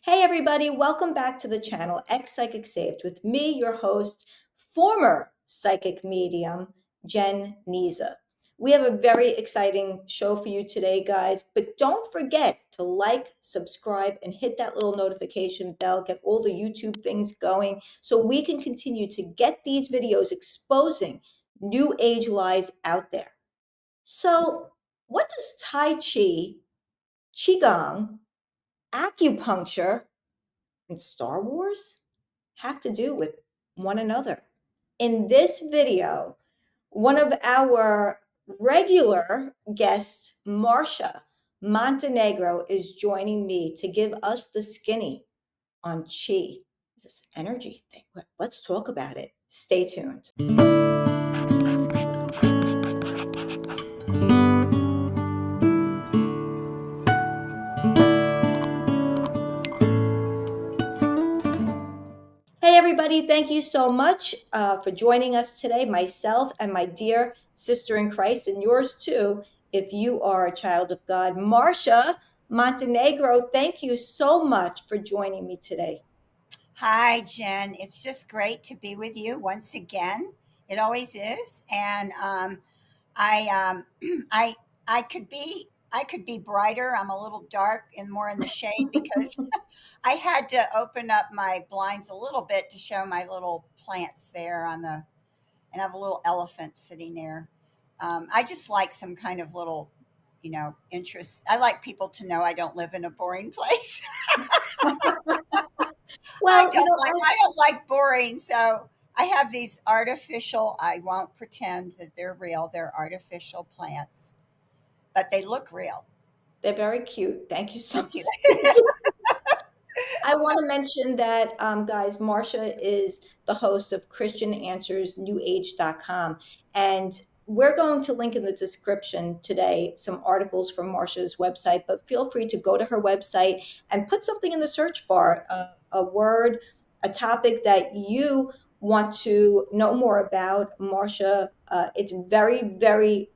Hey everybody, welcome back to the channel X Psychic Saved with me, your host, former psychic medium, Jenn Nizza. We have a very exciting show for you today, guys, but don't forget to like, subscribe, and hit that little notification bell, get all the YouTube things going so we can continue to get these videos exposing New Age lies out there. So, what does Tai Chi, Qigong, acupuncture, and Star Wars have to do with one another? In this video, one of our regular guests, Marcia Montenegro, is joining me to give us the skinny on Chi, this energy thing. Let's talk about it. Stay tuned. Hey, everybody, thank you so much for joining us today, myself and my dear sister in Christ, and yours too, if you are a child of God. Marcia Montenegro, thank you so much for joining me today. Hi, Jen. It's just great to be with you once again. It always is, and I I I could be brighter. I'm a little dark and more in the shade because I had to open up my blinds a little bit to show my little plants there and I have a little elephant sitting there. I just like some kind of little, interest. I like people to know I don't live in a boring place. Well, I don't like boring, so I have these artificial, I won't pretend that they're real. They're artificial plants, but they look real. they're very cute. Thank you so Thank you. much. I want to mention that, guys, Marcia is the host of Christian Answers New Age.com. And we're going to link in the description today some articles from Marcia's website, but feel free to go to her website and put something in the search bar, a word, a topic that you want to know more about. Marcia, it's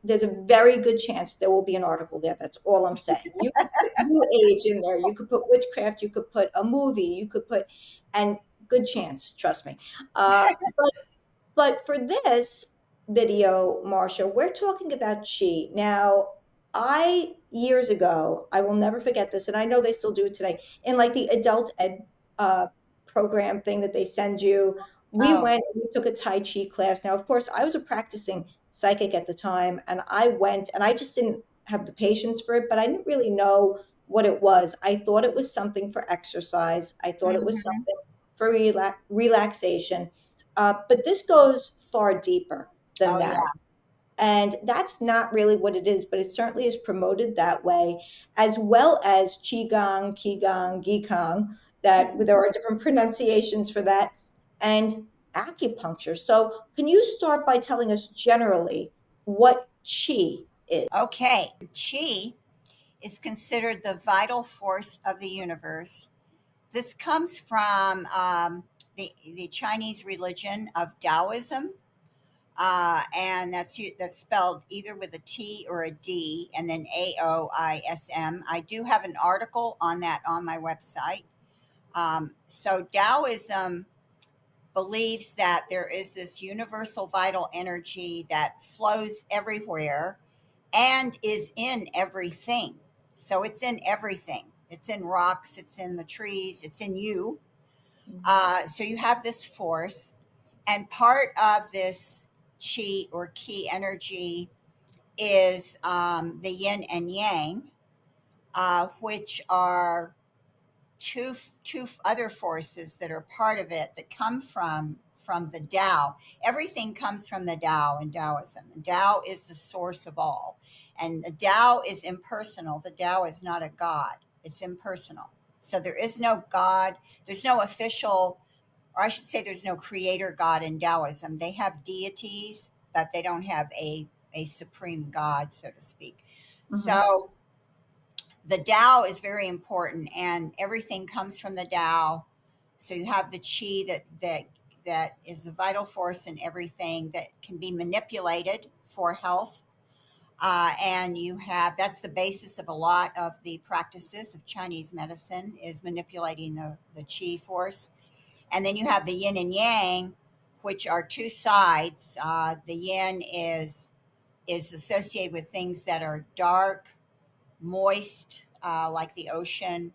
there's a very good chance there will be an article there. That's all I'm saying. You could put New Age in there. You could put witchcraft. You could put a movie. You could put, and good chance, trust me. But for this video, Marcia, we're talking about Chi. Now, years ago, I will never forget this, and I know they still do it today, in like the adult ed uh, program thing that they send you. We Oh, went and we took a Tai Chi class. Now, of course, I was a practicing psychic at the time, and I went and I just didn't have the patience for it, but I didn't really know what it was. I thought it was something for exercise. I thought it was mhm. something for relaxation. But this goes far deeper than Oh, that. yeah. And that's not really what it is, but it certainly is promoted that way, as well as Qigong, Qigong, Gikong, that Mhm. there are different pronunciations for that, and acupuncture. So, can you start by telling us generally what Qi is? Okay. Chi is considered the vital force of the universe. This comes from the Chinese religion of Taoism, and that's spelled either with a T or a D, and then Aoism. I do have an article on that on my website. So Taoism believes that there is this universal vital energy that flows everywhere and is in everything. So it's in everything. It's in rocks. It's in the trees. It's in you. So you have this force, and part of this chi or key energy is the yin and yang, which are two other forces that are part of it that come from the Tao. Everything comes from the Tao in Taoism. And Tao is the source of all, and the Tao is impersonal. The Tao is not a god; it's impersonal. So there is no God. There's no official, or I should say, there's no creator God in Taoism. They have deities, but they don't have a supreme God, so to speak. Mhm. So the Tao is very important, and everything comes from the Tao. So you have the Qi that is the vital force in everything that can be manipulated for health. And you have that's the basis of a lot of the practices of Chinese medicine is manipulating the chi force. And then you have the yin and yang, which are two sides. The yin is associated with things that are dark, moist, like the ocean,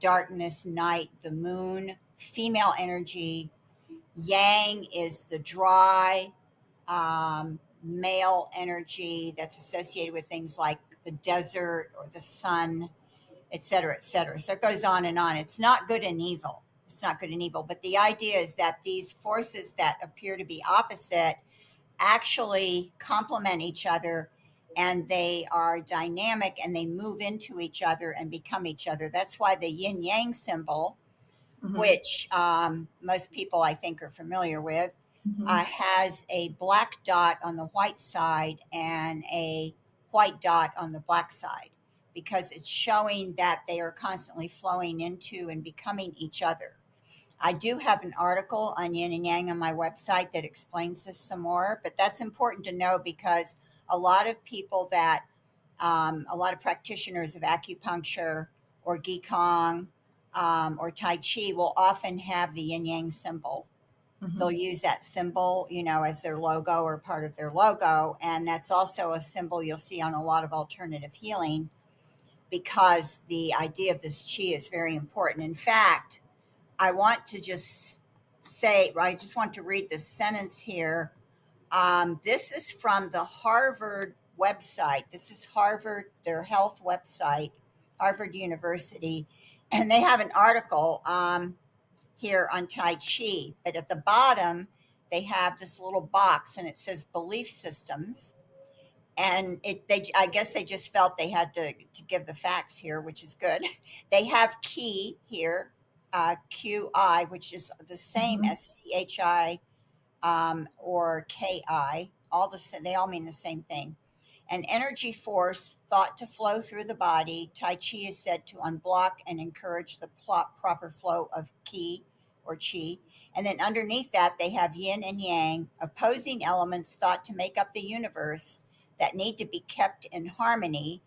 darkness, night, the moon, female energy. Yang is the dry, male energy that's associated with things like the desert or the sun, et cetera, et cetera. So it goes on and on. It's not good and evil. It's not good and evil. But the idea is that these forces that appear to be opposite actually complement each other, and they are dynamic and they move into each other and become each other. That's why the yin yang symbol, Hmm. which most people I think are familiar with, Hmm. has a black dot on the white side and a white dot on the black side because it's showing that they are constantly flowing into and becoming each other. I do have an article on yin and yang on my website that explains this some more, but that's important to know because a lot of people that, a lot of practitioners of acupuncture or Qigong or Tai Chi will often have the yin yang symbol. They'll Hmm. use that symbol, as their logo or part of their logo. And that's also a symbol you'll see on a lot of alternative healing because the idea of this chi is very important. In fact, I want to just say, I just want to read this sentence here. This is from the Harvard website. This is Harvard, their health website, Harvard University. And they have an article here on Tai Chi. But at the bottom, they have this little box and it says belief systems. And I guess they just felt they had to give the facts here, which is good. They have key here, QI, which is the same Hmm. as CHI or KI. They all mean the same thing. An energy force thought to flow through the body. Tai Chi is said to unblock and encourage the proper flow of Qi or Qi. And then underneath that, they have yin and yang, opposing elements thought to make up the universe that need to be kept in harmony.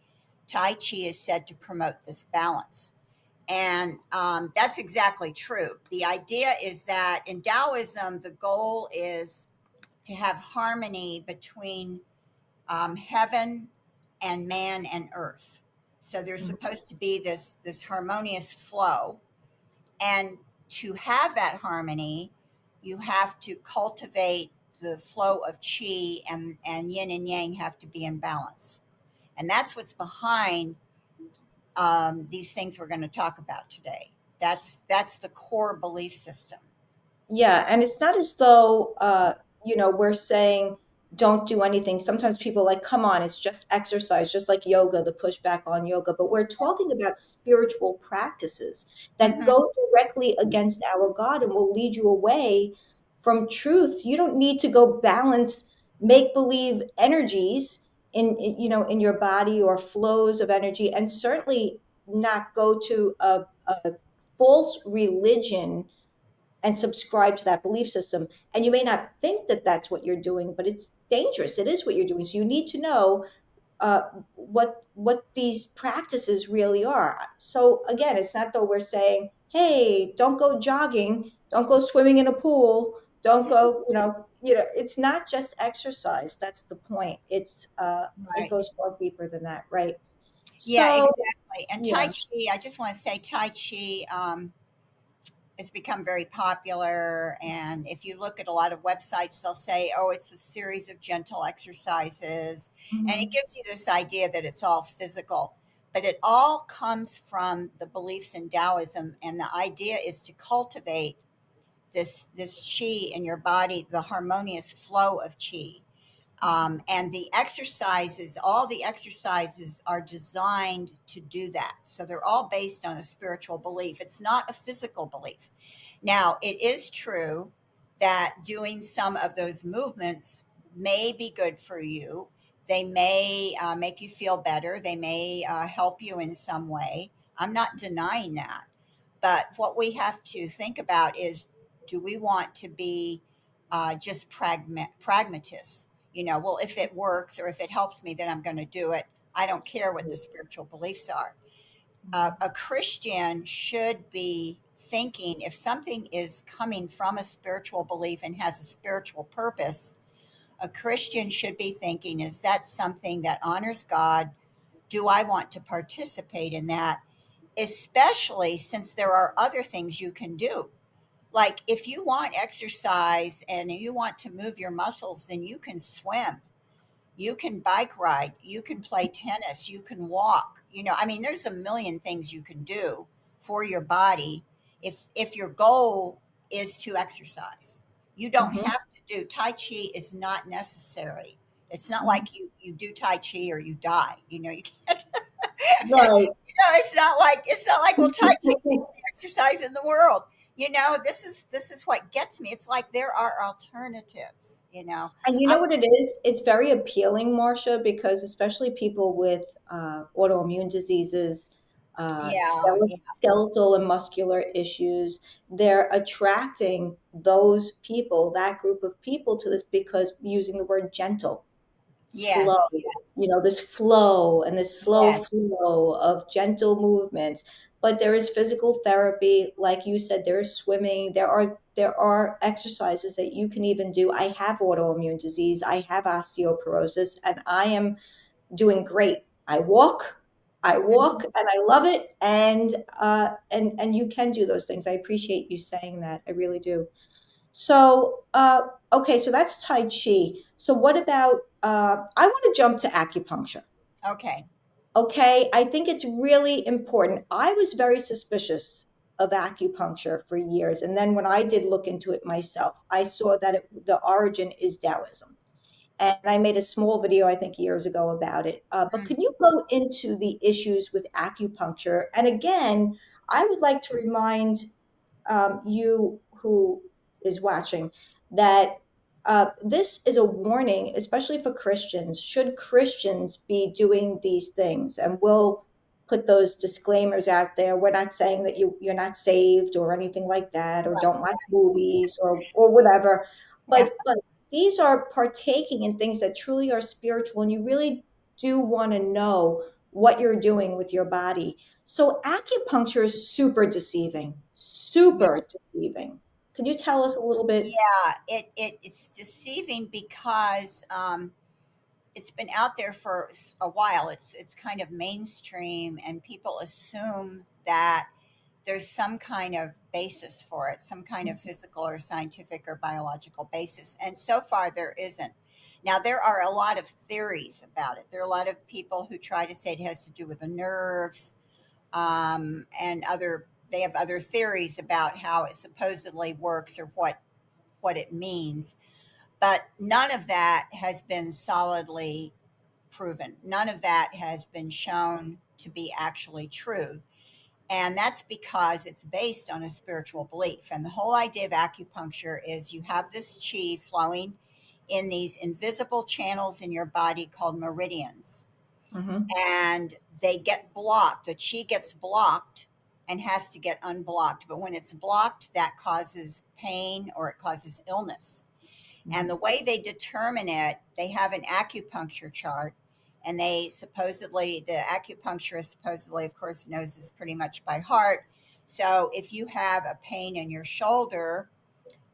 Tai Chi is said to promote this balance. And that's exactly true. The idea is that in Taoism, the goal is to have harmony between heaven and man and earth. So there's supposed to be this harmonious flow, and to have that harmony, you have to cultivate the flow of chi, and yin and yang have to be in balance. And that's what's behind these things we're going to talk about today. That's the core belief system. Yeah, and it's not as though we're saying don't do anything. Sometimes people like, come on, it's just exercise, just like yoga, the pushback on yoga. But we're talking about spiritual practices that Hmm. go directly against our God and will lead you away from truth. You don't need to go balance make believe energies in your body or flows of energy, and certainly not go to a false religion and subscribe to that belief system. And you may not think that that's what you're doing, but it's dangerous. It is what you're doing. So you need to know uh, what these practices really are. So again, it's not though we're saying, hey, don't go jogging, don't go swimming in a pool, don't go. It's not just exercise. That's the point. It Right. goes far deeper than that, right? Yeah, So exactly. And Tai yeah. Chi, I just want to say Tai Chi has become very popular. And if you look at a lot of websites, they'll say, oh, it's a series of gentle exercises. And it Mhm. gives you this idea that it's all physical. But it all comes from the beliefs in Taoism. And the idea is to cultivate this chi in your body, the harmonious flow of chi. And all the exercises are designed to do that. So they're all based on a spiritual belief. It's not a physical belief. Now, it is true that doing some of those movements may be good for you. They may make you feel better. They may help you in some way. I'm not denying that. But what we have to think about is, do we want to be just pragmatists? Well, if it works or if it helps me, then I'm going to do it. I don't care what the spiritual beliefs are. A Christian should be thinking, if something is coming from a spiritual belief and has a spiritual purpose, a Christian should be thinking, is that something that honors God? Do I want to participate in that? Especially since there are other things you can do. Like if you want exercise and you want to move your muscles, then you can swim, you can bike ride, you can play tennis, you can walk. I mean, there's a million things you can do for your body if your goal is to exercise. You don't Mhm. have to do Tai Chi is not necessary. It's not Mhm. like you do Tai Chi or you die. You can't. Right. It's not like well, Tai Chi is the only exercise in the world. This is what gets me. It's like there are alternatives. And you I know what it is? It's very appealing, Marcia, because especially people with autoimmune diseases, Yeah, yeah, skeletal and muscular issues, they're attracting those people, that group of people to this because using the word gentle, slow, yes, yes, this flow and this slow yes, flow of gentle movements. But there is physical therapy, like you said, there is swimming, there are exercises that you can even do. I have autoimmune disease, I have osteoporosis, and I am doing great. I walk mhm, and I love it, and you can do those things. I appreciate you saying that. I really do. So, okay, so that's Tai Chi. So, what about? I want to jump to acupuncture. okay, Okay, I think it's really important. I was very suspicious of acupuncture for years, and then when I did look into it myself, I saw that the origin is Taoism. And I made a small video, I think, years ago about it. But can mm, you go into the issues with acupuncture? And again, I would like to remind you who is watching that this is a warning, especially for Christians. Should Christians be doing these things? And we'll put those disclaimers out there. We're not saying that you're not saved or anything like that, or right, don't watch movies or whatever. yeah, But these are partaking in things that truly are spiritual, and you really do want to know what you're doing with your body. So acupuncture is super deceiving, yeah, super deceiving. Can you tell us a little bit? yeah. It's deceiving because it's been out there for a while. It's kind of mainstream, and people assume that there's some kind of basis for it, some kind of physical or scientific or biological basis. And so far, there isn't. Now, there are a lot of theories about it. There are a lot of people who try to say it has to do with the nerves, and they have other theories about how it supposedly works or what it means. But none of that has been solidly proven. None of that has been shown to be actually true. And that's because it's based on a spiritual belief. And the whole idea of acupuncture is you have this chi flowing in these invisible channels in your body called meridians. Hmm. And they get blocked. The chi gets blocked and has to get unblocked. But when it's blocked, that causes pain or it causes illness. And the way they determine it, they have an acupuncture chart. And the acupuncturist supposedly, of course, knows this pretty much by heart. So if you have a pain in your shoulder,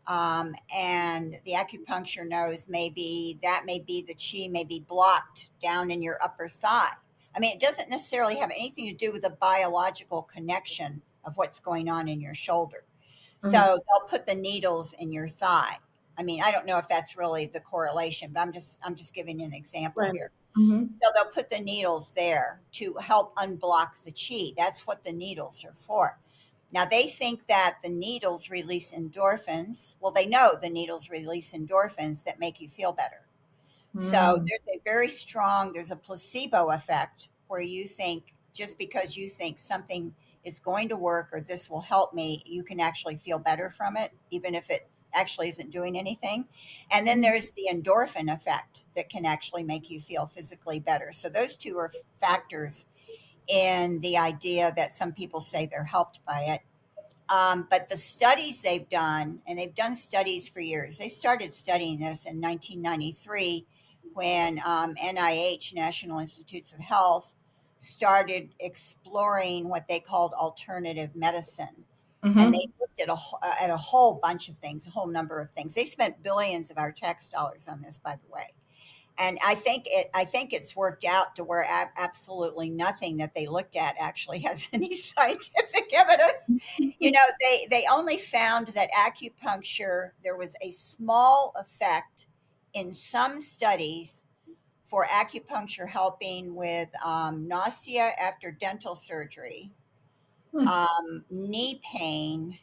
and the acupuncture knows maybe that may be the chi may be blocked down in your upper thigh. I mean, it doesn't necessarily have anything to do with the biological connection of what's going on in your shoulder. Hmm. So they'll put the needles in your thigh. I mean, I don't know if that's really the correlation, but I'm just giving an example Right. here. Hmm. So they'll put the needles there to help unblock the chi. That's what the needles are for. Now they think that the needles release endorphins. Well, they know the needles release endorphins that make you feel better. So Mm. there's a placebo effect where you think just because you think something is going to work or this will help me, you can actually feel better from it, even if it actually isn't doing anything. And then there's the endorphin effect that can actually make you feel physically better. So those two are factors in the idea that some people say they're helped by it. But the studies they've done, and they've done studies for years, they started studying this in 1993 when NIH, National Institutes of Health, started exploring what they called alternative medicine. And they Hmm. looked at a whole bunch of things, a whole number of things. They spent billions of our tax dollars on this, by the way. And I think it's worked out to where absolutely nothing that they looked at actually has any scientific evidence. You know, they only found that acupuncture, there was a small effect in some studies for acupuncture helping with nausea after dental surgery, knee pain,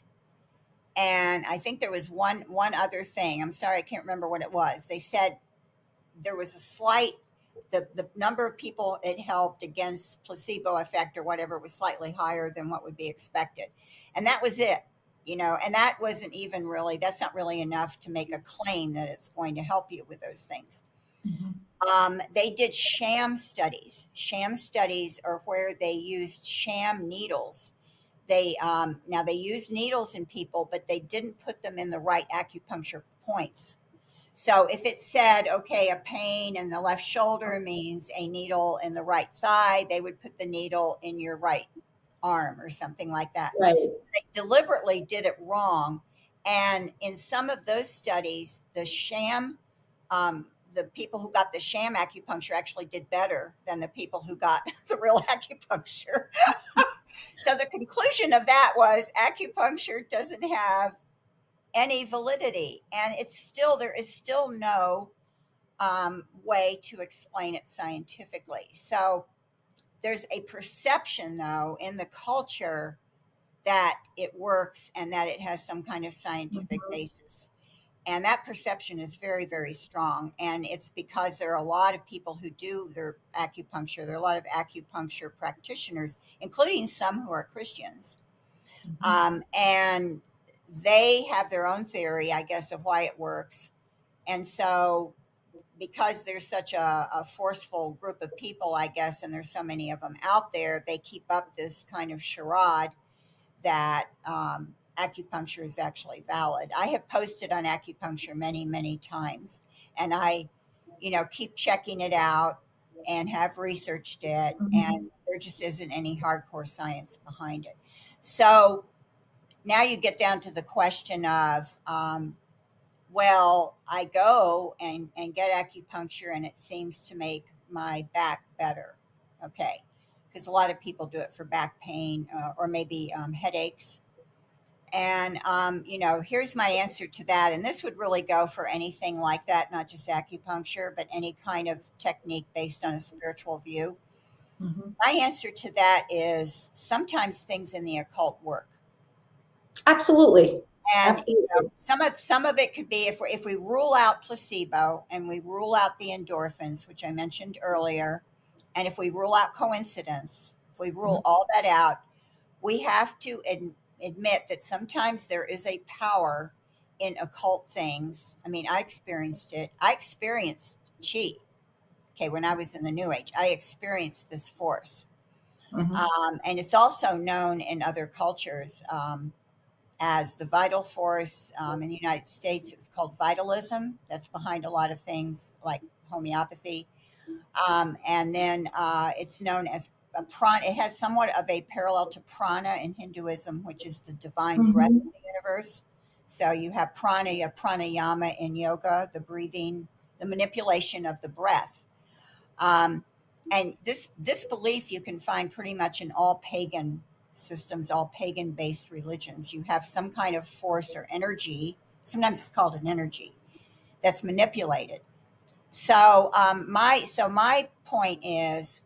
and I think there was one other thing. I'm sorry, I can't remember what it was. They said there was a slight, the number of people it helped against placebo effect or whatever was slightly higher than what would be expected, and that was it. You know, and that wasn't even really, that's not really enough to make a claim that it's going to help you with those things. Hmm. They did sham studies. Sham studies are where they used sham needles. They now they used needles in people, but they didn't put them in the right acupuncture points. So if it said, okay, a pain in the left shoulder means a needle in the right thigh, they would put the needle in your right arm or something like that. Right. They deliberately did it wrong. And in some of those studies, the people who got the sham acupuncture actually did better than the people who got the real acupuncture. So the conclusion of that was acupuncture doesn't have any validity, and there is still no way to explain it scientifically. So there's a perception, though, in the culture that it works and that it has some kind of scientific Hmm. basis. And that perception is very, very strong. And it's because there are a lot of people who do their acupuncture. There are a lot of acupuncture practitioners, including some who are Christians. Hmm. And they have their own theory, I guess, of why it works. And so, because there's such a forceful group of people, I guess, and there's so many of them out there, they keep up this kind of charade that acupuncture is actually valid. I have posted on acupuncture many, many times, and I, you know, keep checking it out and have researched it, and Hmm. there just isn't any hardcore science behind it. So now you get down to the question of, well, I go and get acupuncture, and it seems to make my back better. Okay. Because a lot of people do it for back pain or maybe headaches. And, you know, here's my answer to that. And this would really go for anything like that, not just acupuncture, but any kind of technique based on a spiritual view. Hmm. My answer to that is sometimes things in the occult work. Absolutely. And you know, Absolutely. some of it could be if we rule out placebo and we rule out the endorphins, which I mentioned earlier, and if we rule out coincidence, if we rule Mhm. all that out, we have to admit that sometimes there is a power in occult things. I mean, I experienced it. I experienced chi. Okay, when I was in the New Age, I experienced this force, Mhm. and it's also known in other cultures. As the vital force. In the United States, it's called vitalism. That's behind a lot of things like homeopathy. And then it's known as a prana. It has somewhat of a parallel to prana in Hinduism, which is the divine breath of Mhm. the universe. So you have prana, you have pranayama in yoga, the breathing, the manipulation of the breath. Um, and this belief you can find pretty much in all pagan systems, all pagan based religions. You have some kind of force or energy. Sometimes it's called an energy that's manipulated. So my point is,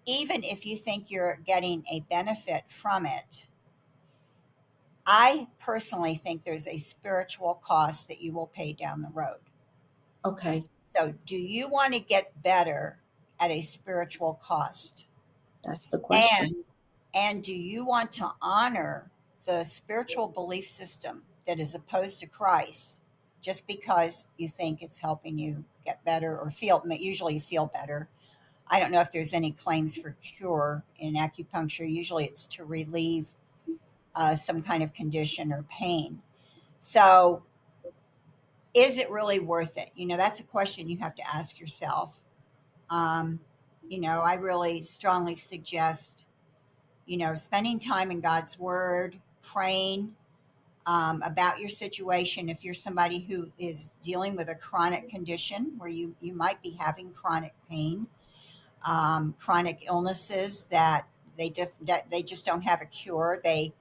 even if you think you're getting a benefit from it, I personally think there's a spiritual cost that you will pay down the road. Okay, So, do you want to get better at a spiritual cost? that's the And question. and do you want to honor the spiritual belief system that is opposed to Christ just because you think it's helping you get better or feel, usually you feel better. I don't know if there's any claims for cure in acupuncture. Usually it's to relieve some kind of condition or pain. So is it really worth it? That's a question you have to ask yourself. Um, I really strongly suggest, spending time in God's Word, praying about your situation. If you're somebody who is dealing with a chronic condition where you might be having chronic pain, chronic illnesses that that they just don't have a cure. I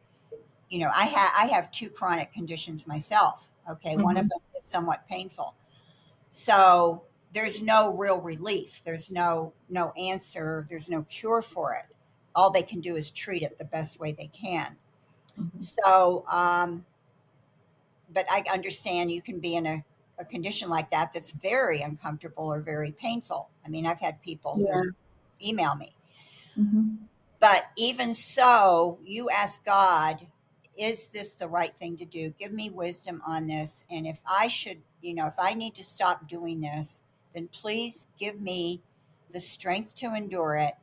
have two chronic conditions myself. Okay, one of Mhm. them is somewhat painful. So there's no real relief. There's no answer. There's no cure for it. All they can do is treat it the best way they can. Mhm. So, but I understand you can be in a condition like that that's very uncomfortable or very painful. I mean, I've had people Yeah. who email me. Mhm. But even so, you ask God, is this the right thing to do? Give me wisdom on this. And if I should, if I need to stop doing this, then please give me the strength to endure it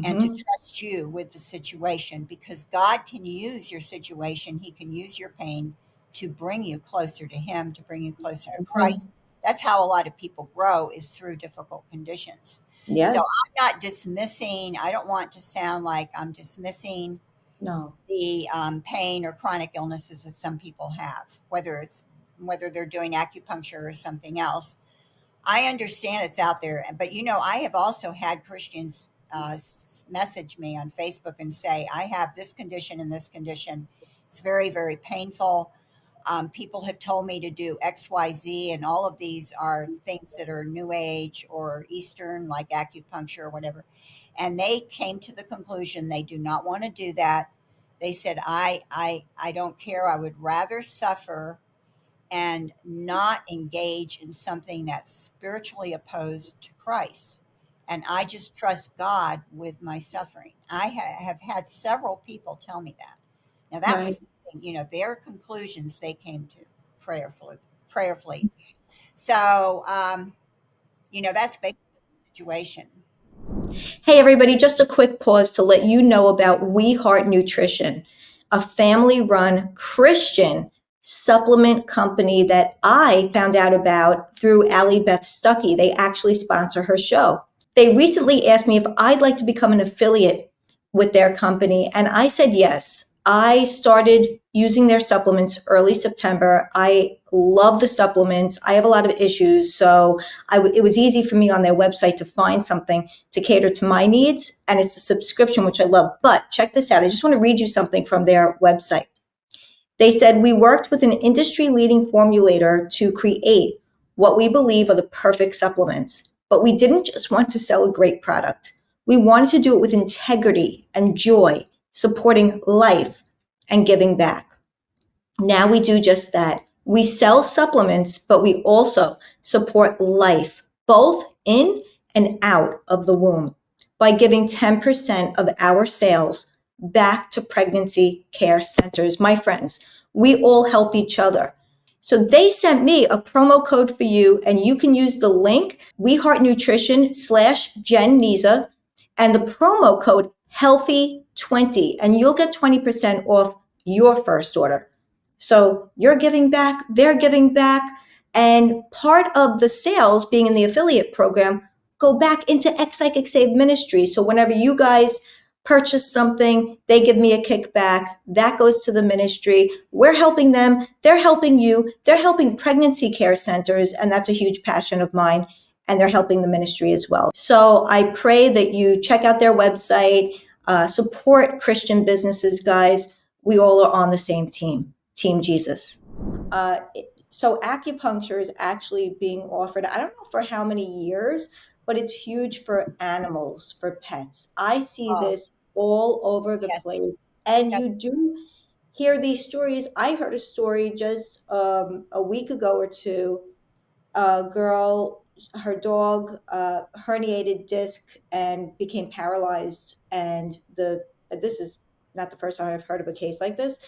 and to Mhm. trust you with the situation, because God can use your situation. He can use your pain to bring you closer to Him, to bring you closer to Christ. Mhm. That's how a lot of people grow, is through difficult conditions. So Yes. I'm not dismissing, I don't want to sound like I'm dismissing No. the pain or chronic illnesses that some people have, whether they're doing acupuncture or something else. I understand it's out there, but I have also had Christians message me on Facebook and say, I have this condition and this condition. It's very, very painful. People have told me to do XYZ, and all of these are things that are New Age or Eastern, like acupuncture or whatever. And they came to the conclusion they do not want to do that. They said, I don't care. I would rather suffer and not engage in something that's spiritually opposed to Christ. And I just trust God with my suffering. I have had several people tell me that. Now that Right. was, their conclusions they came to prayerfully, prayerfully. So, that's basically the situation. Hey, everybody, just a quick pause to let you know about We Heart Nutrition, a family run Christian supplement company that I found out about through Allie Beth Stuckey. They actually sponsor her show. They recently asked me if I'd like to become an affiliate with their company, and I said yes. I started using their supplements early September. I love the supplements. I have a lot of issues, so it was easy for me on their website to find something to cater to my needs, and it's a subscription, which I love. But check this out. I just want to read you something from their website. They said, we worked with an industry leading formulator to create what we believe are the perfect supplements. But we didn't just want to sell a great product. We wanted to do it with integrity and joy, supporting life and giving back. Now we do just that. We sell supplements, but we also support life, both in and out of the womb, by giving 10% of our sales back to pregnancy care centers. My friends, we all help each other. So they sent me a promo code for you, and you can use the link We Heart Nutrition /Jenn Nizza and the promo code Healthy20, and you'll get 20% off your first order. So you're giving back, they're giving back, and part of the sales being in the affiliate program go back into Ex Psychic Save Ministry. So whenever you guys purchase something, they give me a kickback. That goes to the ministry. We're helping them. They're helping you. They're helping pregnancy care centers, and that's a huge passion of mine. And they're helping the ministry as well. So I pray that you check out their website, support Christian businesses, guys. We all are on the same team. Team Jesus. So acupuncture is actually being offered, I don't know for how many years, but it's huge for animals, for pets. I see Oh, this all over the yes. place. And Yes. you do hear these stories. I heard a story just a week ago or two. A girl, her dog herniated disc and became paralyzed. And this is not the first time I've heard of a case like this,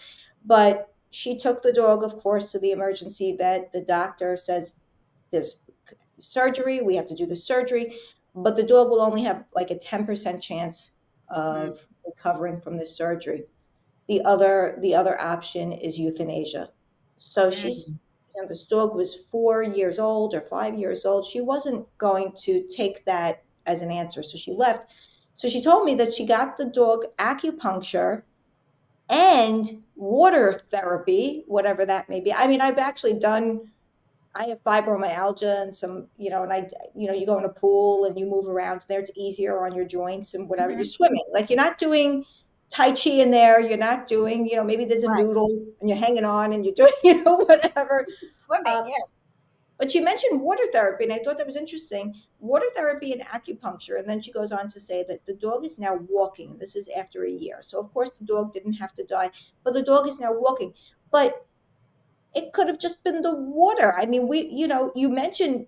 but she took the dog, of course, to the emergency vet. The doctor says there's surgery. We have to do the surgery, but the dog will only have like a 10% chance Mm, of recovering from the surgery. The other option is euthanasia. So mm, this dog was 4 years old or 5 years old. She wasn't going to take that as an answer. So she left. So she told me that she got the dog acupuncture and water therapy, whatever that may be. I mean, I've actually done, I have fibromyalgia and some, and you go in a pool and you move around there. It's easier on your joints and whatever. You're Mhm. swimming. Like you're not doing Tai Chi in there. You're not doing, maybe there's a Right. noodle and you're hanging on and you're doing, whatever. Swimming, Um, yeah. but she mentioned water therapy, and I thought that was interesting. Water therapy and acupuncture. And then she goes on to say that the dog is now walking. This is after a year. So, of course, the dog didn't have to die, but the dog is now walking. But it could have just been the water. I mean, you mentioned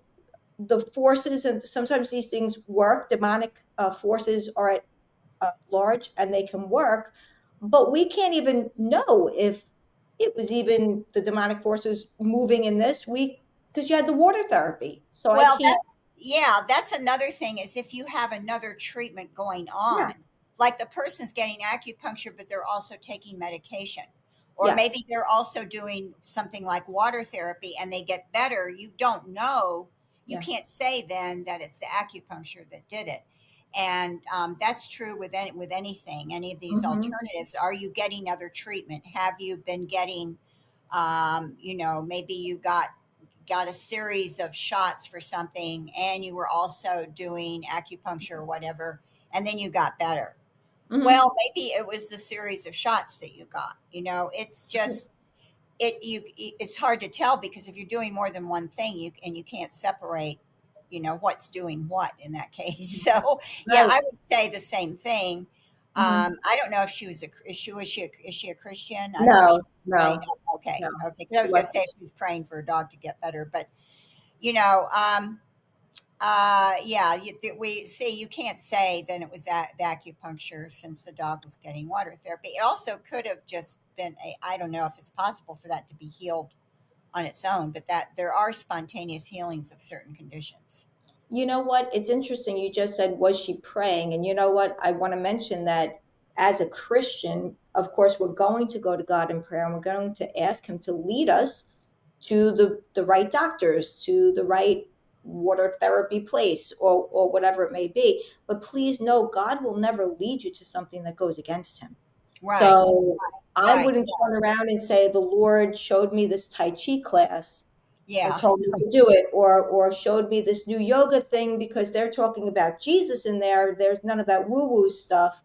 the forces, and sometimes these things work. Demonic forces are at large and they can work, but we can't even know if it was even the demonic forces moving in this week because you had the water therapy. So I Well, can't. that's another thing is if you have another treatment going Yeah. on, like the person's getting acupuncture, but they're also taking medication, or Yes. maybe they're also doing something like water therapy and they get better. You don't know. You Yeah. can't say then that it's the acupuncture that did it. And that's true with with anything, any of these Hmm. alternatives. Are you getting other treatment? Have you been getting, maybe you got a series of shots for something and you were also doing acupuncture or whatever, and then you got better. Hmm. Well, maybe it was the series of shots that you got. It's just it's hard to tell because if you're doing more than one thing, you can't separate, what's doing what in that case. So yeah, Right. I would say the same thing. Hmm. I don't know if she was a is she a Christian? I don't know if she No, was praying. no, Oh, okay, no. okay. Because I She was going to say wasn't. if she was praying for a dog to get better, but you know, um, yeah, we see you can't say then it was the acupuncture since the dog was getting water therapy. It also could have just been I don't know if it's possible for that to be healed on its own, but that there are spontaneous healings of certain conditions. You know what? It's interesting. You just said, was she praying? And you know what? I want to mention that as a Christian, of course, we're going to go to God in prayer and we're going to ask Him to lead us to the right doctors, to the right water therapy place, or whatever it may be. But please know, God will never lead you to something that goes against Him. Right, So I right, wouldn't turn around and say, the Lord showed me this Tai Chi class and yeah, told me to do it, or showed me this new yoga thing because they're talking about Jesus in there. There's none of that woo woo stuff.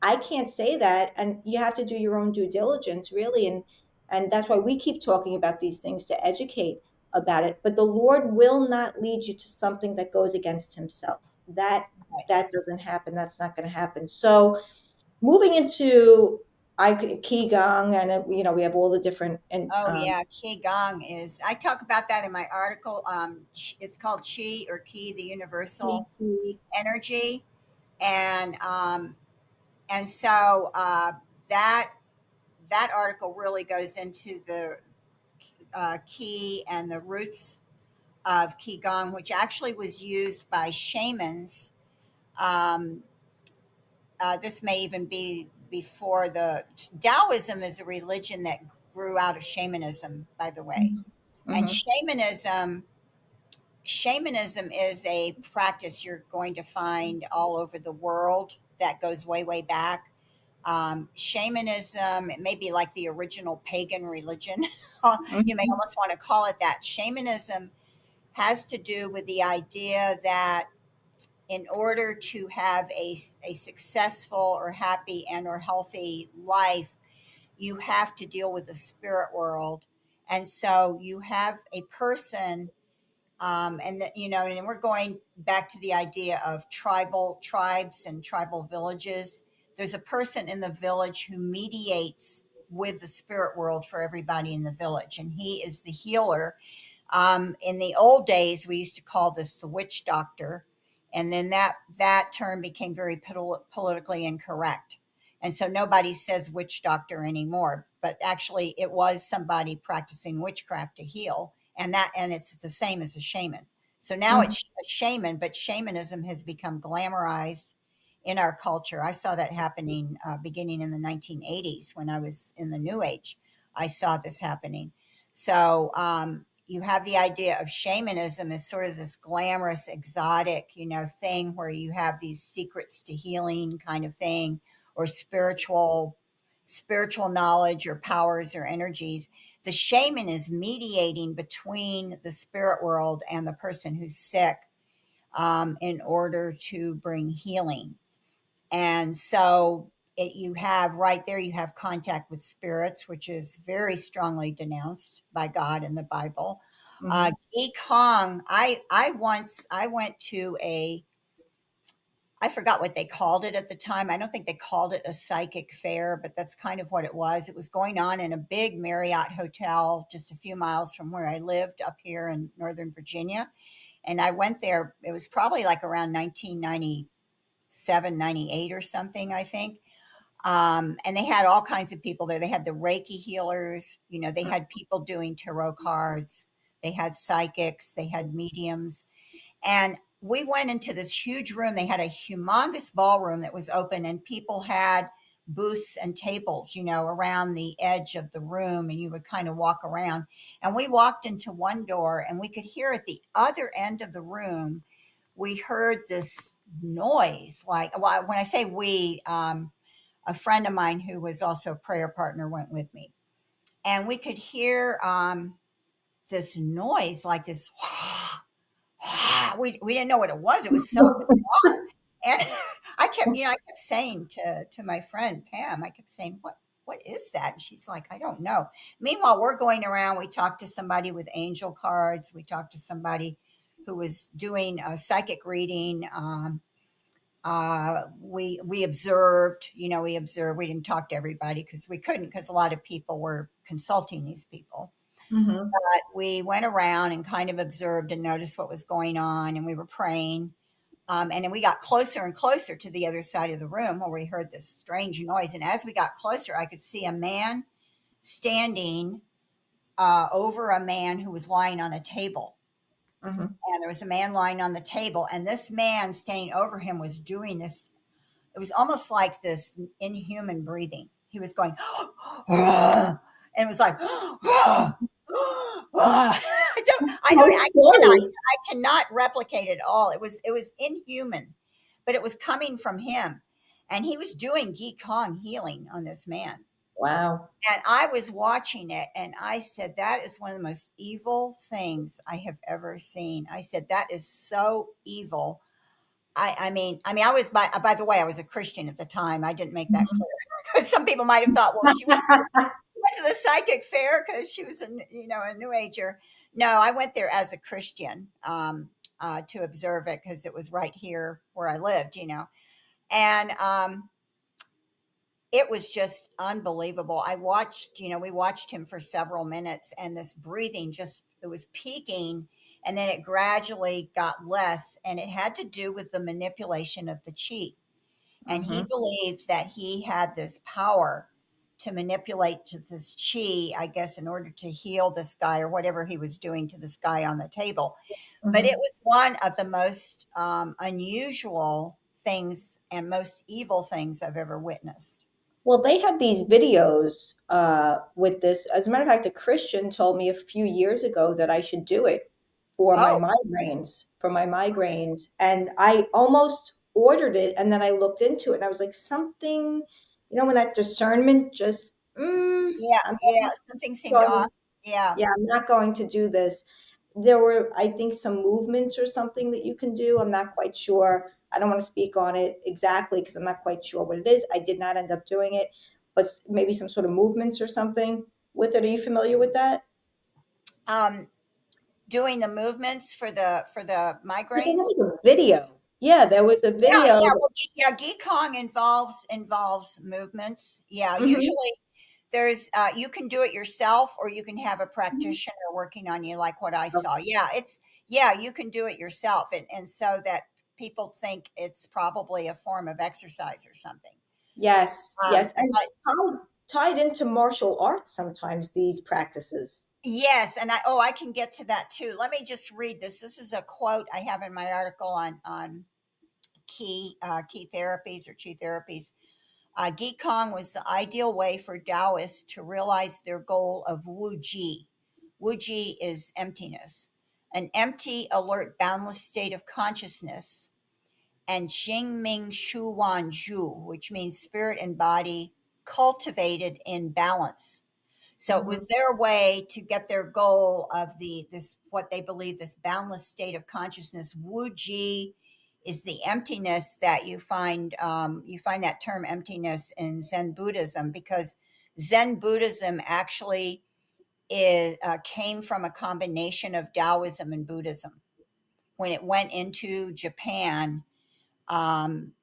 I can't say that, and you have to do your own due diligence, really, and that's why we keep talking about these things to educate about it. But the Lord will not lead you to something that goes against Himself. That right. that doesn't happen. That's not going to happen. So moving into Qigong, and we have all the different and Oh yeah, Qigong is. I talk about that in my article. It's called Chi or Qi, the universal energy, and so that that article really goes into the Qi and the roots of Qigong, which actually was used by shamans. Um, this may even be before the Taoism is a religion that grew out of shamanism, by the way. Mhm. And Mhm. shamanism is a practice you're going to find all over the world that goes way, way back. Shamanism, it may be like the original pagan religion. You may Mhm. almost want to call it that. Shamanism has to do with the idea that in order to have a successful or happy and or healthy life, you have to deal with the spirit world. And so you have a person, and that, and we're going back to the idea of tribes and tribal villages. There's a person in the village who mediates with the spirit world for everybody in the village, and he is the healer. In the old days, we used to call this the witch doctor, and then that term became very politically incorrect, and so nobody says witch doctor anymore. But actually, it was somebody practicing witchcraft to heal, and it's the same as a shaman. So now Mhm. it's a shaman, but shamanism has become glamorized in our culture. I saw that happening beginning in the 1980s when I was in the New Age. I saw this happening. So you have the idea of shamanism as sort of this glamorous, exotic, thing where you have these secrets to healing kind of thing, or spiritual knowledge or powers or energies. The shaman is mediating between the spirit world and the person who's sick, in order to bring healing. And so you have right there, you have contact with spirits, which is very strongly denounced by God in the Bible. Mhm. Qigong, I went to I forgot what they called it at the time. I don't think they called it a psychic fair, but that's kind of what it was. It was going on in a big Marriott hotel just a few miles from where I lived up here in Northern Virginia. And I went there, it was probably like around 1997, 98 or something, I think. And they had all kinds of people there. They had the Reiki healers, they had people doing tarot cards, they had psychics, they had mediums. And we went into this huge room. They had a humongous ballroom that was open, and people had booths and tables, around the edge of the room, and you would kind of walk around. And we walked into one door, and we could hear at the other end of the room, we heard this noise. Like, well, when I say we, a friend of mine who was also a prayer partner went with me, and we could hear this noise, like this. We didn't know what it was. It was so bizarre. And I kept saying to my friend Pam, I kept saying, what is that? And she's like, I don't know. Meanwhile, we're going around. We talked to somebody with angel cards. We talked to somebody who was doing a psychic reading. We observed. We observed. We didn't talk to everybody because we couldn't, because a lot of people were consulting these people. Mhm. But we went around and kind of observed and noticed what was going on, and we were praying. And then we got closer and closer to the other side of the room where we heard this strange noise. And as we got closer, I could see a man standing over a man who was lying on a table. Mhm. And there was a man lying on the table, and this man standing over him was doing this. It was almost like this inhuman breathing. He was going, and it was like, How scary. I cannot replicate it all. It was inhuman, but it was coming from him, and he was doing Qigong healing on this man. Wow. And I was watching it, and I said, that is one of the most evil things I have ever seen. I said, that is so evil. I mean, I was by the way, I was a Christian at the time. I didn't make that Mhm. clear. Some people might have thought, well, she went to the psychic fair because she was a New Ager. No, I went there as a Christian, to observe it because it was right here where I lived, and it was just unbelievable. We watched him for several minutes, and this breathing just, it was peaking, and then it gradually got less, and it had to do with the manipulation of the chi. And he Mhm. believed that he had this power to manipulate to this chi, I guess, in order to heal this guy or whatever he was doing to this guy on the table. But it Mhm. was one of the most unusual things and most evil things I've ever witnessed. Well, they have these videos with this. As a matter of fact, a Christian told me a few years ago that I should do it for my Oh, migraines, and I almost ordered it, and then I looked into it, and I was like, something, when that discernment just, yeah, I'm yeah, not something seemed off. going, Yeah. yeah, I'm not going to do this. There were, I think, some movements or something that you can do. I'm not quite sure. I don't want to speak on it exactly because I'm not quite sure what it is. I did not end up doing it, but maybe some sort of movements or something with it. Are you familiar with that? Um, Doing the movements for the Because there migraines. was a video. Yeah, there was a Yeah, video. yeah. Well, yeah, Gikong involves movements. Yeah, Mhm. usually there's you can do it yourself, or you can have a Mhm. practitioner working on you, like what I Oh, saw. Yeah, you can do it yourself, and so that people think it's probably a form of exercise or something. yes, yes, and But tied into martial arts sometimes these practices. yes, and I can get to that too. Let me just read this. This is a quote I have in my article on key therapies or chi therapies. Gikong was the ideal way for Taoists to realize their goal of Wu Ji. Wuji is emptiness, an empty, alert, boundless state of consciousness, and Jing Ming Shu Wan Zhu, which means spirit and body cultivated in balance. So it Mhm. was their way to get their goal of this what they believe this boundless state of consciousness. Wuji is the emptiness that you find. You find that term emptiness in Zen Buddhism because Zen Buddhism actually came from a combination of Taoism and Buddhism. When it went into Japan, um,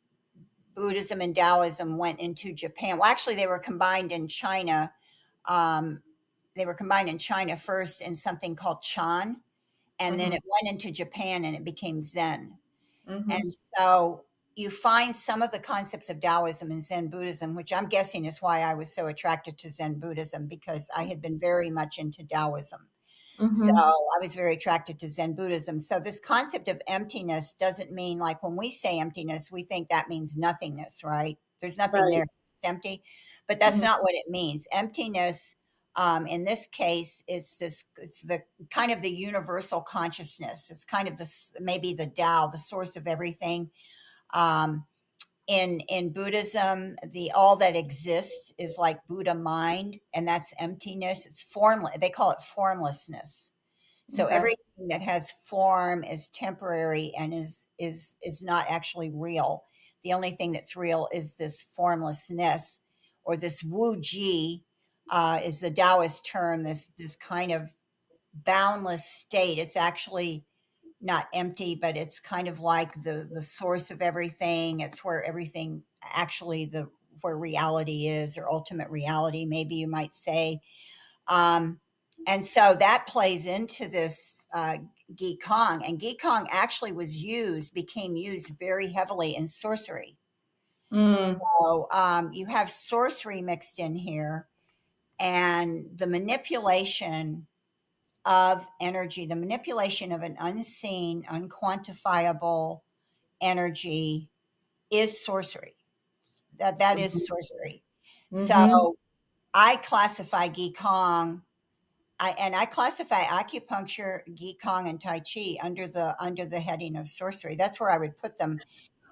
Buddhism and Taoism went into Japan. Well, actually, they were combined in China. Um, they were combined in China first in something called Chan, and then Mhm. it went into Japan and it became Zen. And Mhm. so you find some of the concepts of Taoism and Zen Buddhism, which I'm guessing is why I was so attracted to Zen Buddhism because I had been very much into Taoism. So Mhm. I was very attracted to Zen Buddhism. So this concept of emptiness doesn't mean like when we say emptiness, we think that means nothingness, right? There's nothing Right. there. It's empty, but that's Mhm. not what it means. Emptiness, in this case, it's the kind of the universal consciousness. It's kind of maybe the Tao, the source of everything. Um, in Buddhism, the all that exists is like Buddha mind, and that's emptiness. It's formless. They call it formlessness. So Okay. everything that has form is temporary and is not actually real. The only thing that's real is this formlessness, or this Wu Ji, is the Taoist term. This kind of boundless state. It's actually not empty, but it's kind of like the source of everything. It's where everything actually the where reality is, or ultimate reality, maybe you might say. Um, and so that plays into this Qigong, and Qigong actually became used very heavily in sorcery. Mm. So you have sorcery mixed in here, and the manipulation of energy, the manipulation of an unseen, unquantifiable energy is sorcery. That is Mhm. sorcery. Mhm. So I classify Qigong I classify acupuncture, Qigong, and Tai Chi under the heading of sorcery. That's where I would put them.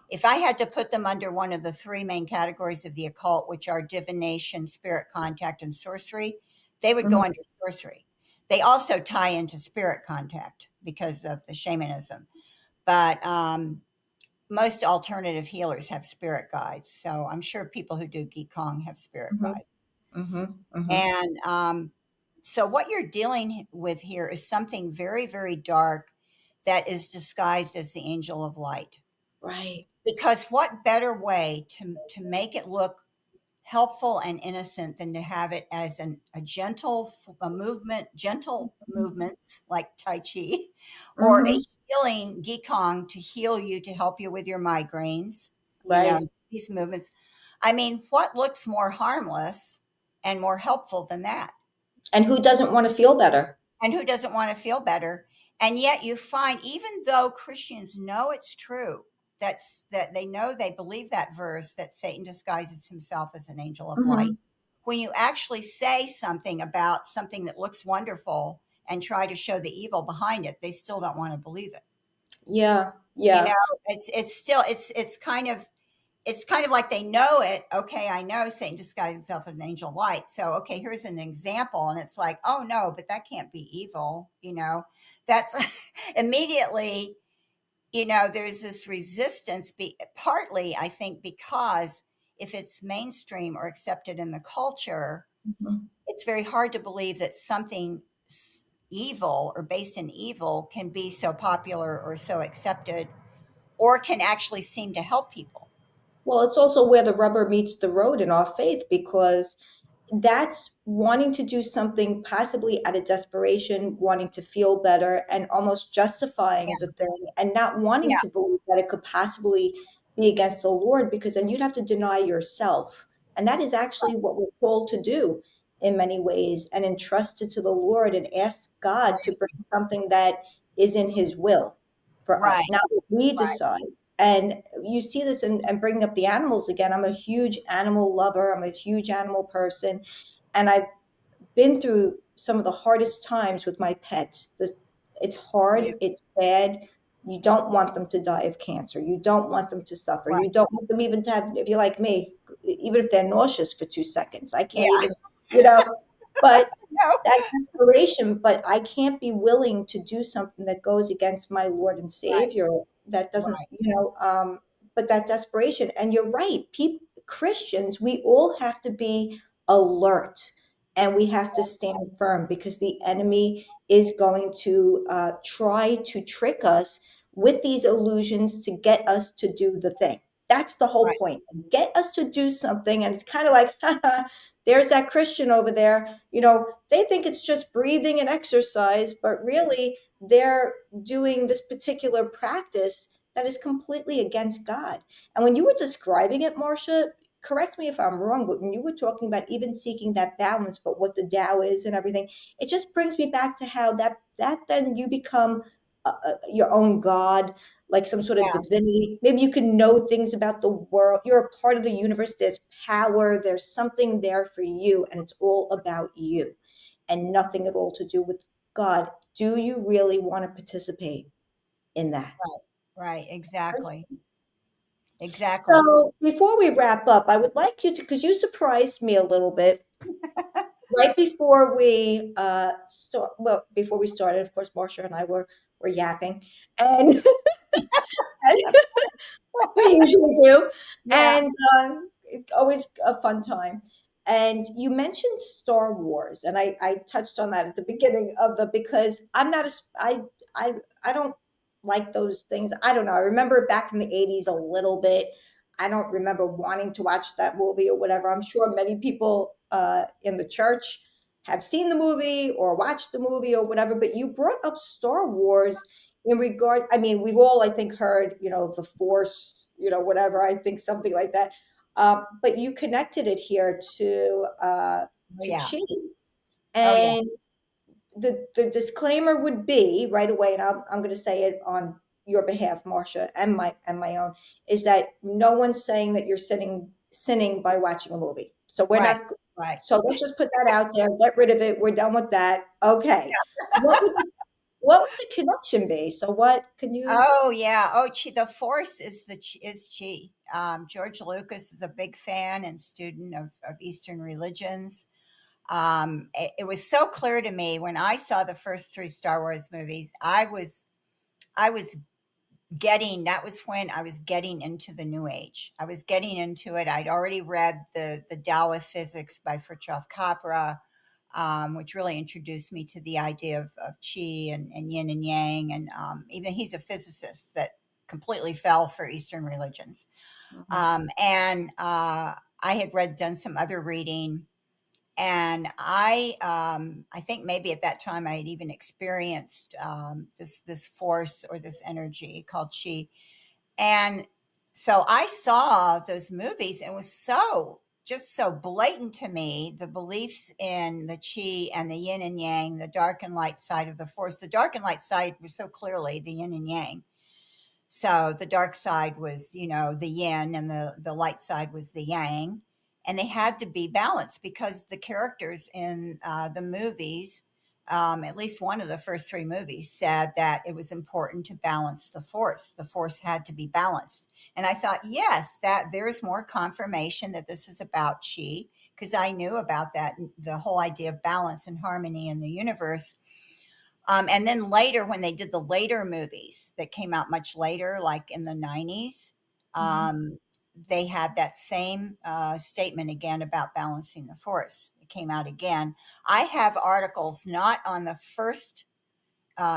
If I had to put them under one of the three main categories of the occult, which are divination, spirit contact, and sorcery, they would go Mhm. under sorcery. They also tie into spirit contact because of the shamanism. But most alternative healers have spirit guides. So I'm sure people who do Qigong have spirit Mhm. guides. Mhm. Mhm. And so, what you're dealing with here is something very, very dark that is disguised as the angel of light. Right. Because what better way to make it look helpful and innocent than to have it as a gentle a movement, gentle movements like Tai Chi, or a Mhm. healing Gikong to heal you, to help you with your migraines, Right. these movements. I mean, what looks more harmless and more helpful than that? And who doesn't want to feel better? And who doesn't want to feel better? And yet you find, even though Christians know it's true, that they know, they believe that verse that Satan disguises himself as an angel of light. Mhm. When you actually say something about something that looks wonderful and try to show the evil behind it, they still don't want to believe it. Yeah. You know, Yeah. it's still it's kind of like they know it. Okay, I know Satan disguised himself as an angel of light. So, okay, here's an example. And it's like, oh no, but that can't be evil. That's immediately, there's this resistance, partly, I think, because if it's mainstream or accepted in the culture, Mhm. it's very hard to believe that something evil or based in evil can be so popular or so accepted or can actually seem to help people. Well, it's also where the rubber meets the road in our faith because that's wanting to do something possibly out of desperation, wanting to feel better, and almost justifying the thing and not wanting Yeah, to believe that it could possibly be against the Lord because then you'd have to deny yourself. And that is actually what we're called to do in many ways and entrust it to the Lord and ask God to bring something that is in His will for right, us. Now we right. decide. And you see this and bringing up the animals again. I'm a huge animal lover. I'm a huge animal person. And I've been through some of the hardest times with my pets. It's Oh, yeah. hard, it's sad. You don't want them to die of cancer. You don't want them to suffer. Right. You don't want them even to have, if you're like me, even if they're nauseous for 2 seconds, I can't Yeah. even, you know, but No. that desperation, but I can't be willing to do something that goes against my Lord and Right. Savior that doesn't, Right. but that desperation. And you're right, people, Christians, we all have to be alert and we have to stand firm because the enemy is going to try to trick us with these illusions to get us to do the thing. That's the whole Right. point. Get us to do something. And it's kind of like, there's that Christian over there. They think it's just breathing and exercise, but really they're doing this particular practice that is completely against God. And when you were describing it, Marcia, correct me if I'm wrong, but when you were talking about even seeking that balance, but what the Tao is and everything, it just brings me back to how that then you become your own God, like some sort of Yeah. divinity. Maybe you can know things about the world. You're a part of the universe. There's power. There's something there for you, and it's all about you and nothing at all to do with God. Do you really want to participate in that? Right. Right. Exactly. Exactly. So before we wrap up, I would like you to, because you surprised me a little bit right before we start. Well, before we started, of course, Marcia and I were yapping, and we usually do, Yeah. and it's always a fun time. And you mentioned Star Wars, and I touched on that at the beginning of the because I'm not a I I don't like those things. I don't know. I remember back in the '80s a little bit. I don't remember wanting to watch that movie or whatever. I'm sure many people in the church have seen the movie or watched the movie or whatever. But you brought up Star Wars in regard, I mean, we've all, I think, heard, the force, whatever, I think something like that. But you connected it here Oh, to yeah. Chi. Oh, yeah. And the disclaimer would be right away, and I'm going to say it on your behalf, Marcia, and my own, is that no one's saying that you're sinning by watching a movie. So we're Right. not. Right. So let's just put that out there. Get rid of it. We're done with that. Okay. What would the connection be? So what can you? Oh, yeah. Oh, chi, the force is is chi. George Lucas is a big fan and student of Eastern religions. It was so clear to me when I saw the first three Star Wars movies. I was getting that was when I was getting into the New Age. I was getting into it. I'd already read the Tao of Physics by Fritjof Capra, which really introduced me to the idea of Chi and Yin and Yang, and even he's a physicist that completely fell for Eastern religions. Mhm, And I had done some other reading, and I think maybe at that time I had even experienced this force or this energy called Chi, and so I saw those movies and it was just so blatant to me, the beliefs in the Chi and the yin and yang, the dark and light side of the force. The dark and light side was so clearly the yin and yang. So the dark side was, the yin, and the light side was the yang. And they had to be balanced because the characters in the movies, at least one of the first three movies, said that it was important to balance the force. The force had to be balanced. And I thought, yes, that there's more confirmation that this is about chi, because I knew about that, the whole idea of balance and harmony in the universe. And then later, when they did the later movies that came out much later, like in the 90s, mhm, they had that same statement again about balancing the force. It came out again. I have articles not on the first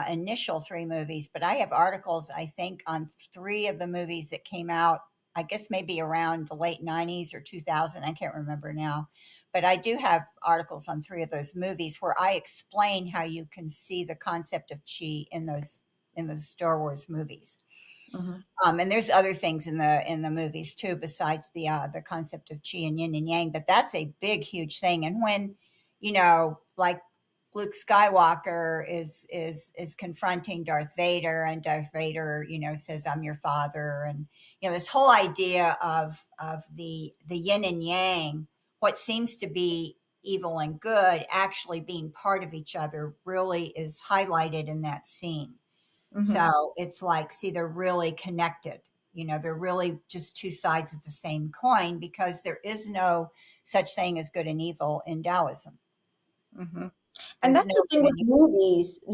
initial three movies, but I have articles, I think, on three of the movies that came out, I guess maybe around the late 90s or 2000. I can't remember now. But I do have articles on three of those movies where I explain how you can see the concept of chi in those Star Wars movies. mhm, And there's other things in the movies too, besides the concept of chi and yin and yang. But that's a big, huge thing. And when, like Luke Skywalker is confronting Darth Vader, and Darth Vader, says, "I'm your father," and this whole idea of the yin and yang, what seems to be evil and good actually being part of each other really is highlighted in that scene. Hmm. So it's like, see, they're really connected. They're really just two sides of the same coin, because there is no such thing as good and evil in Taoism. Hmm. And There's that's no the thing good with and evil. movies,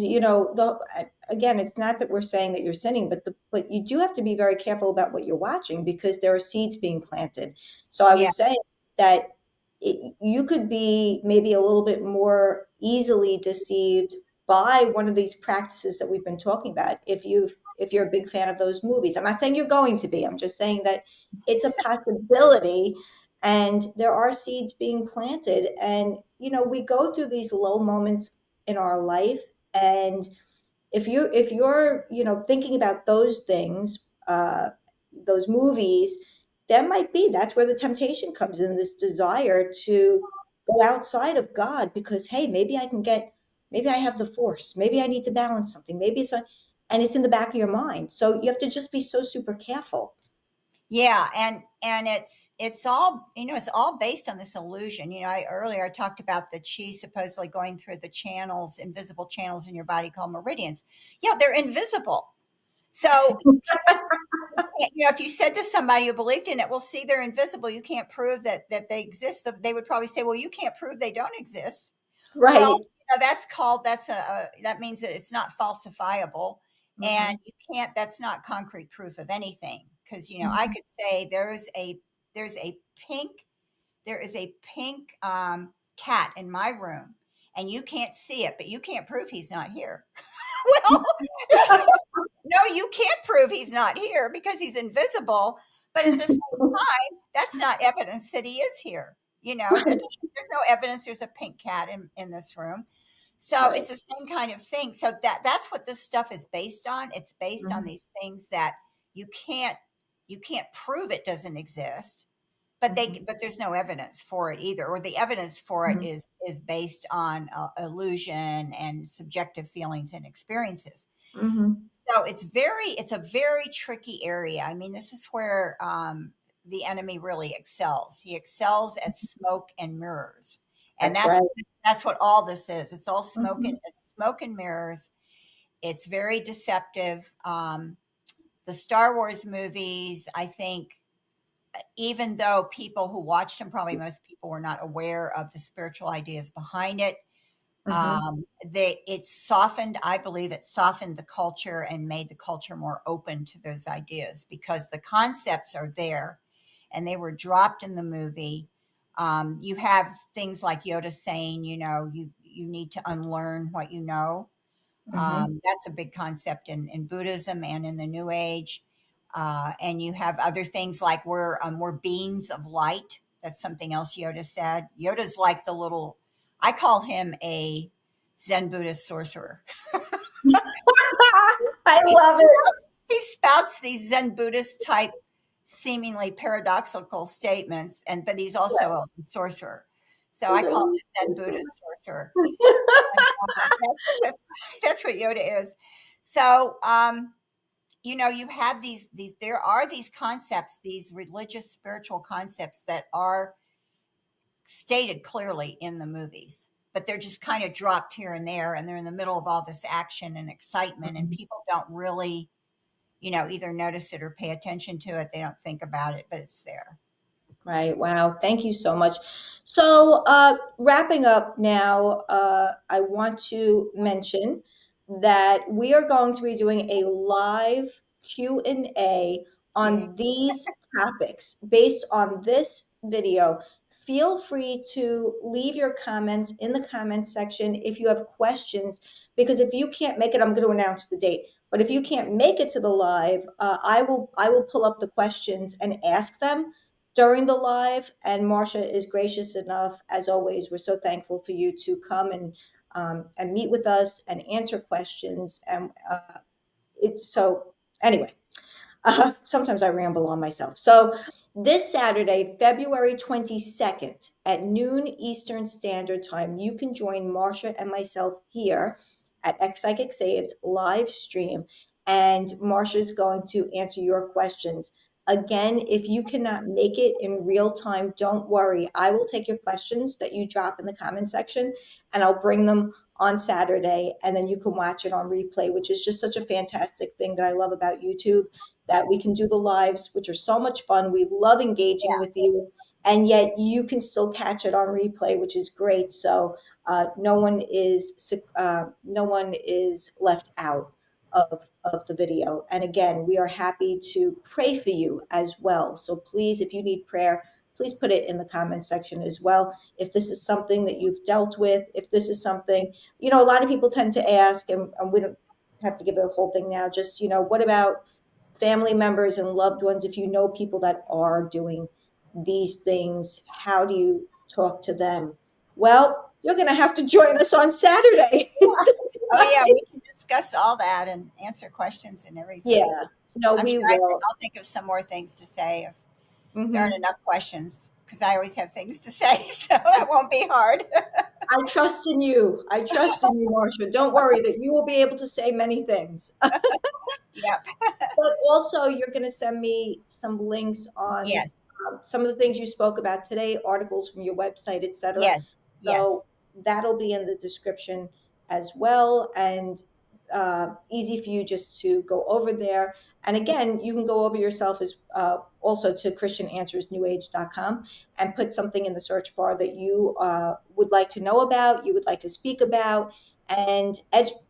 again, it's not that we're saying that you're sinning, but you do have to be very careful about what you're watching, because there are seeds being planted. So I Yeah. was saying that you could be maybe a little bit more easily deceived by one of these practices that we've been talking about if you're a big fan of those movies. I'm not saying you're going to be. I'm just saying that it's a possibility, and there are seeds being planted. And we go through these low moments in our life, and if you're thinking about those things, those movies, that's where the temptation comes in, this desire to go outside of God, because hey, maybe I have the force, maybe I need to balance something, and it's in the back of your mind, so you have to just be so super careful. Yeah, and it's all, it's all based on this illusion. I talked about the chi supposedly going through the channels, invisible channels in your body called meridians. Yeah, they're invisible. So, if you said to somebody who believed in it, well, see, they're invisible. You can't prove that they exist. They would probably say, well, you can't prove they don't exist. Well, Right. that means that it's not falsifiable, and Hmm. you can't. That's not concrete proof of anything, because I Hmm. could say there's a pink there is a pink cat in my room, and you can't see it, but you can't prove he's not here. Well, no, you can't prove he's not here because he's invisible. But at the same time, that's not evidence that he is here. Right. There's no evidence there's a pink cat in this room. So Right. it's the same kind of thing. So that's what this stuff is based on. It's based on Hmm. these things that you can't you can't prove it doesn't exist, but Hmm. there's no evidence for it either, or the evidence for it Hmm. is based on illusion and subjective feelings and experiences. Hmm. So it's a very tricky area. I mean, this is where the enemy really excels. He excels at smoke and mirrors, and That's right. that's what all this is. It's all Hmm. smoke and mirrors. It's very deceptive. The Star Wars movies, I think, even though people who watched them, probably most people were not aware of the spiritual ideas behind it, Hmm. it softened, I believe it softened the culture and made the culture more open to those ideas, because the concepts are there and they were dropped in the movie. You have things like Yoda saying, you need to unlearn what you know. Hmm. That's a big concept in Buddhism and in the New Age. And you have other things like we're beings of light. That's something else Yoda said. Yoda's like I call him a Zen Buddhist sorcerer. I He love it. he spouts these Zen Buddhist type, seemingly paradoxical statements, but he's also a sorcerer. So I He's a call him a Zen Buddhist sorcerer. And, that's, that's what Yoda is. So, you have there are these concepts, these religious spiritual concepts that are stated clearly in the movies, but they're just kind of dropped here and there, and they're in the middle of all this action and excitement, and Mhm. people don't really, either notice it or pay attention to it. They don't think about it, but it's there. Right. Wow. Thank you so much. So, wrapping up now, I want to mention that we are going to be doing a live Q&A Yeah. on these topics based on this video. Feel free to leave your comments in the comment section if you have questions, because if you can't make it, I'm going to announce the date. But if you can't make it to the live, I will pull up the questions and ask them during the live. And Marcia is gracious enough, as always. We're so thankful for you to come and meet with us and answer questions. And so anyway, sometimes I ramble on myself. So this Saturday, February 22nd at noon Eastern Standard Time, you can join Marcia and myself here at X Psychic Saved live stream. And Marcia is going to answer your questions. Again, if you cannot make it in real time, don't worry. I will take your questions that you drop in the comment section and I'll bring them on Saturday, and then you can watch it on replay, which is just such a fantastic thing that I love about YouTube, that we can do the lives, which are so much fun. We love engaging with you, and yet you can still catch it on replay, which is great. So no one is left out of the video. And again, we are happy to pray for you as well. So please, if you need prayer, please put it in the comment section as well. If this is something that you've dealt with, if this is something, a lot of people tend to ask, and we don't have to give the whole thing now, just, what about family members and loved ones? If you know people that are doing these things, how do you talk to them? Well, you're going to have to join us on Saturday. Oh, yeah, we can discuss all that and answer questions and everything. Yeah, no, I'm we sure will. I'll think of some more things to say if there aren't Mhm. enough questions, because I always have things to say, so it won't be hard. I trust in you. I trust in you, Marcia. Don't worry that you will be able to say many things. Yep. But also, you're going to send me some links on Yes. some of the things you spoke about today, articles from your website, etc. Yes. Yes. So that'll be in the description as well, and easy for you just to go over there. And again, you can go over yourself as also to christiananswersnewage.com and put something in the search bar that you would like to know about, you would like to speak about, and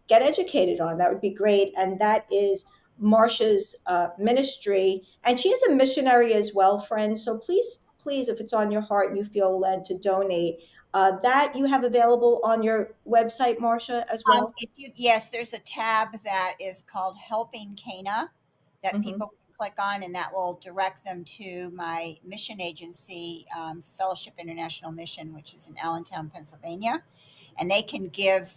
get educated on. That would be great. And that is Marcia's ministry, and she is a missionary as well, friends. So please, please, if it's on your heart and you feel led to donate, that you have available on your website, Marcia, as well. If you Yes, there's a tab that is called Helping Cana that Hmm. people can click on, and that will direct them to my mission agency, Fellowship International Mission, which is in Allentown, Pennsylvania. And they can give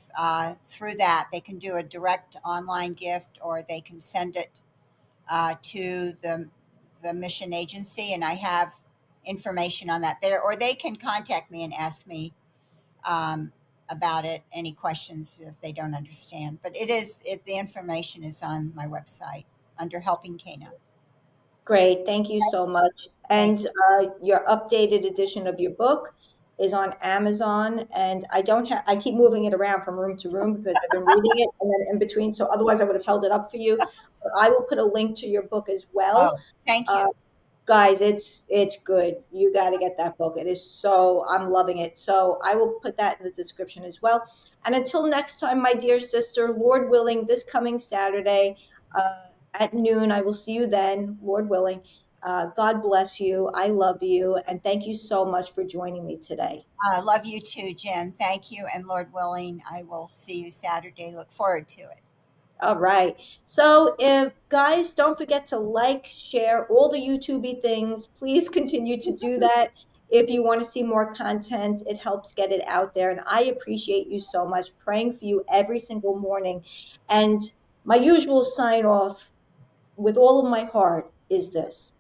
through that. They can do a direct online gift, or they can send it to the mission agency, and I have information on that there. Or they can contact me and ask me um, about it, any questions if they don't understand. But the information is on my website under Helping Cana. Great, thank you so much. And Thanks. your updated edition of your book is on Amazon, and I keep moving it around from room to room because I've been reading it and then in between, so otherwise I would have held it up for you. But I will put a link to your book as well. Oh, thank Uh, you. Guys, it's good. You got to get that book. I'm loving it. So I will put that in the description as well. And until next time, my dear sister, Lord willing, this coming Saturday at noon, I will see you then, Lord willing. God bless you. I love you. And thank you so much for joining me today. Love you too, Jen. Thank you. And Lord willing, I will see you Saturday. Look forward to it. All right. So, if guys, don't forget to like, share all the YouTubey things. Please continue to do that. If you want to see more content, it helps get it out there. And I appreciate you so much, praying for you every single morning. And my usual sign off with all of my heart is this: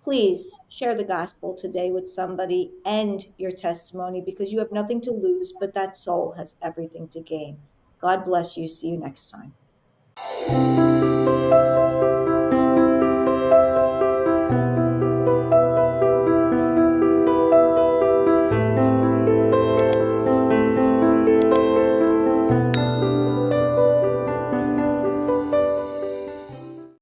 please share the gospel today with somebody and your testimony, because you have nothing to lose, but that soul has everything to gain. God bless you. See you next time.